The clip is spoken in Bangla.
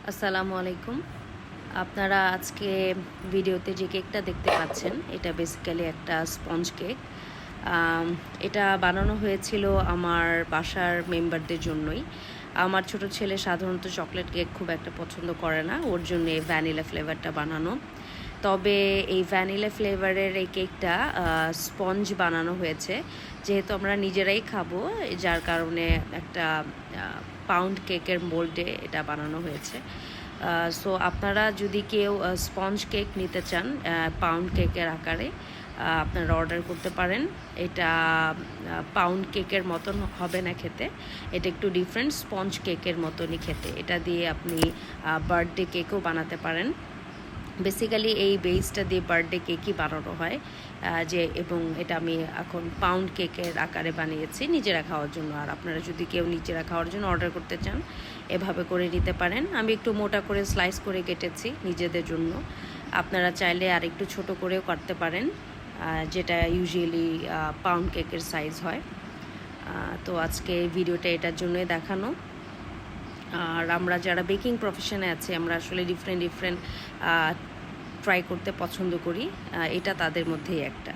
আসসালামু আলাইকুম। আপনারা আজকে ভিডিওতে যে কেকটা দেখতে পাচ্ছেন এটা বেসিক্যালি একটা স্পঞ্জ কেক। এটা বানানো হয়েছিল আমার বাসার মেম্বারদের জন্যই। আমার ছোট ছেলে সাধারণত চকলেট কেক খুব একটা পছন্দ করে না, ওর জন্য ভ্যানিলা ফ্লেভারটা বানানো। তবে এই ভ্যানিলা ফ্লেভারের এই কেকটা স্পঞ্জ বানানো হয়েছে, যেহেতু আমরা নিজেরাই খাবো, যার কারণে একটা পাউন্ড কেকের মোল্ডে এটা বানানো হয়েছে। সো আপনারা যদি কেউ স্পঞ্জ কেক নিতে চান পাউন্ড কেকের আকারে, আপনারা অর্ডার করতে পারেন। এটা পাউন্ড কেকের মতন হবে না খেতে, এটা একটু ডিফারেন্ট, স্পঞ্জ কেকের মতনই খেতে। এটা দিয়ে আপনি বার্থডে কেকও বানাতে পারেন। বেসিক্যালি এই বেসটা দিয়ে বার্থডে কেকই বানানো হয়, এবং এটা আমি এখন পাউন্ড কেকের আকারে বানিয়েছি নিজেরা খাওয়ার জন্য। আর আপনারা যদি কেউ নিজেরা খাওয়ার জন্য অর্ডার করতে চান এভাবে করে নিতে পারেন। আমি একটু মোটা করে স্লাইস করে কেটেছি নিজেদের জন্য, আপনারা চাইলে আর একটু ছোট করেও কাটতে পারেন, যেটা ইউজুয়ালি পাউন্ড কেকের সাইজ হয়। তো আজকে ভিডিওটা এটার জন্যই দেখানো। আর আমরা যারা বেকিং প্রফেশনে আছি আমরা আসলে ডিফারেন্ট ট্রাই করতে পছন্দ করি, এটা তাদের মধ্যেই একটা।